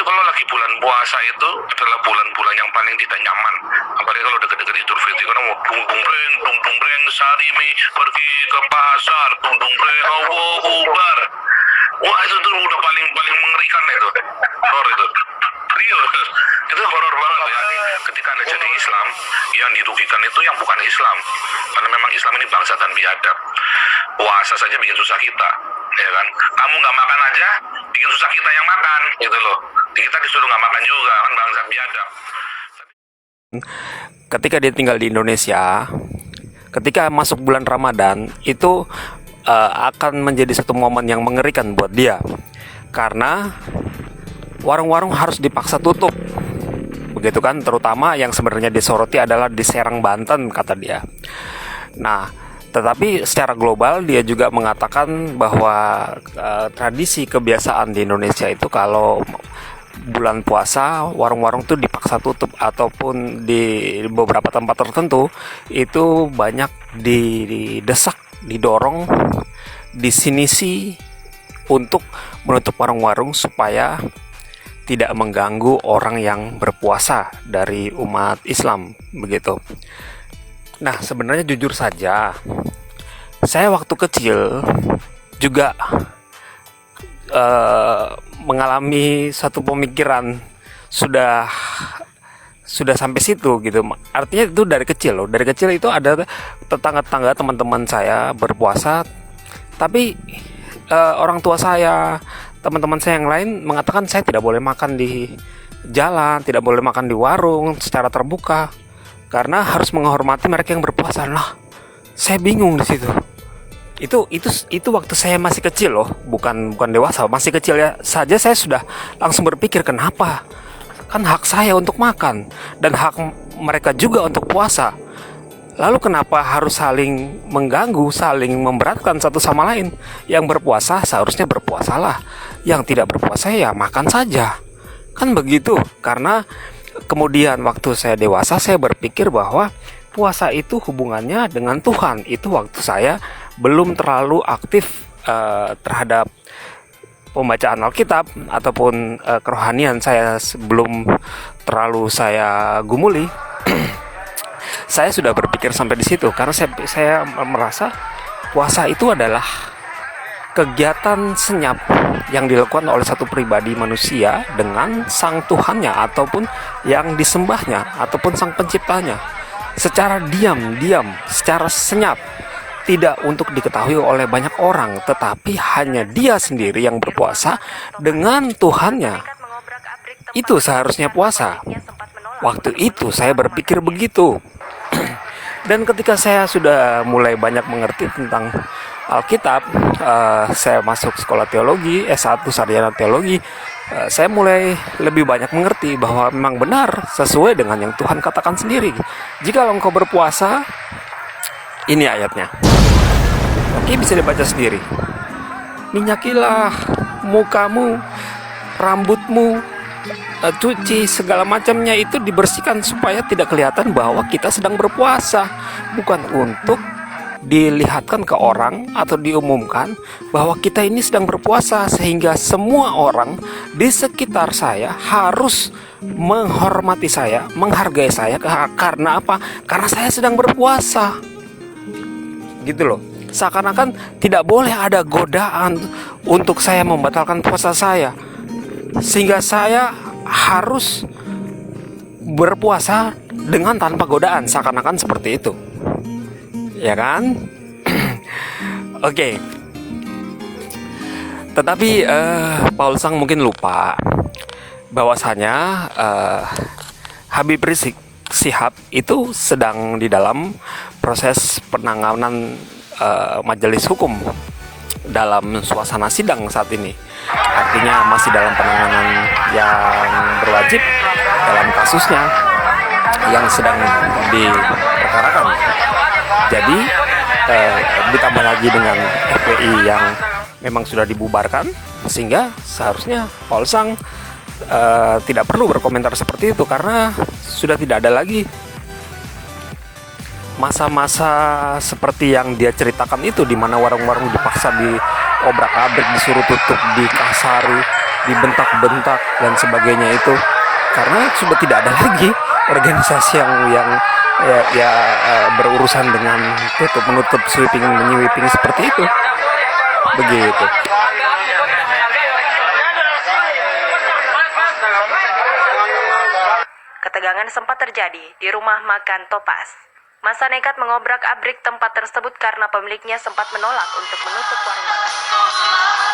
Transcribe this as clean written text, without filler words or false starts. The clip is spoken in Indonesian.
kalau lagi bulan puasa itu adalah bulan-bulan yang paling tidak nyaman. Apalagi kalau deket-deket Idul Fitri, karena mau dung breng, sarimi pergi ke pasar, dung breng, Allahu Akbar. Wah, itu tuh udah paling mengerikan itu. Horor itu. Serius. Itu horor banget ya. Ketika Anda jadi Islam, yang dirugikan itu yang bukan Islam. Karena memang Islam ini bangsa dan biadab. Puasa saja bikin susah kita, ya kan? Kamu nggak makan aja, bikin susah kita yang makan, gitu loh. Kita disuruh nggak makan juga, kan bangsa biadab. Ketika dia tinggal di Indonesia, ketika masuk bulan Ramadan, itu akan menjadi satu momen yang mengerikan buat dia. Karena warung-warung harus dipaksa tutup. Begitu kan, terutama yang sebenarnya disoroti adalah di Serang, Banten, kata dia. Nah, tetapi secara global dia juga mengatakan bahwa tradisi kebiasaan di Indonesia itu kalau bulan puasa warung-warung tuh dipaksa tutup, ataupun di beberapa tempat tertentu itu banyak didesak, didorong, disinisi untuk menutup warung-warung supaya tidak mengganggu orang yang berpuasa dari umat Islam, begitu. Nah, sebenarnya jujur saja, saya waktu kecil juga mengalami satu pemikiran sudah sampai situ gitu. Artinya itu dari kecil loh. Dari kecil itu ada tetangga-tetangga teman-teman saya berpuasa, tapi orang tua saya, teman-teman saya yang lain mengatakan saya tidak boleh makan di jalan, tidak boleh makan di warung secara terbuka, karena harus menghormati mereka yang berpuasa. Lah, saya bingung di situ. Itu waktu saya masih kecil loh, bukan dewasa, masih kecil ya saja saya sudah langsung berpikir, kenapa? Kan hak saya untuk makan dan hak mereka juga untuk puasa. Lalu kenapa harus saling mengganggu, saling memberatkan satu sama lain? Yang berpuasa seharusnya berpuasalah, yang tidak berpuasa ya makan saja. Kan begitu. Karena kemudian waktu saya dewasa saya berpikir bahwa puasa itu hubungannya dengan Tuhan. Itu waktu saya belum terlalu aktif terhadap pembacaan Alkitab ataupun kerohanian, saya belum terlalu saya gumuli. Saya sudah berpikir sampai di situ karena saya merasa puasa itu adalah kegiatan senyap yang dilakukan oleh satu pribadi manusia dengan sang Tuhannya ataupun yang disembahnya ataupun sang penciptanya, secara diam-diam, secara senyap, tidak untuk diketahui oleh banyak orang, tetapi hanya dia sendiri yang berpuasa dengan Tuhannya. Itu seharusnya puasa. Waktu itu saya berpikir begitu. Dan ketika saya sudah mulai banyak mengerti tentang Alkitab, saya masuk sekolah teologi, S1 sarjana teologi, saya mulai lebih banyak mengerti bahwa memang benar sesuai dengan yang Tuhan katakan sendiri. Jika engkau berpuasa, ini ayatnya. Oke, bisa dibaca sendiri. Minyakilah mukamu, rambutmu, cuci segala macamnya, itu dibersihkan supaya tidak kelihatan bahwa kita sedang berpuasa, bukan untuk dilihatkan ke orang atau diumumkan bahwa kita ini sedang berpuasa sehingga semua orang di sekitar saya harus menghormati saya, menghargai saya. Karena apa? Karena saya sedang berpuasa. Gitu loh. Seakan-akan tidak boleh ada godaan untuk saya membatalkan puasa saya, sehingga saya harus berpuasa dengan tanpa godaan, seakan-akan seperti itu, ya kan? Oke. Tetapi Paul Sang mungkin lupa bahwasanya Habib Rizik Syihab itu sedang di dalam proses penanganan majelis hukum dalam suasana sidang saat ini. Artinya masih dalam penanganan yang berwajib dalam kasusnya yang sedang diperkarakan. Jadi ditambah lagi dengan FPI yang memang sudah dibubarkan, sehingga seharusnya Paul Sang tidak perlu berkomentar seperti itu, karena sudah tidak ada lagi masa-masa seperti yang dia ceritakan itu, di mana warung-warung dipaksa diobrak-abrik, disuruh tutup, dikasari, dibentak-bentak dan sebagainya itu, karena sudah tidak ada lagi organisasi yang berurusan dengan tutup menutup, sweeping menyweeping seperti itu, begitu. Ketegangan sempat terjadi di rumah makan Topas. Masa nekat mengobrak-abrik tempat tersebut karena pemiliknya sempat menolak untuk menutup warung makan.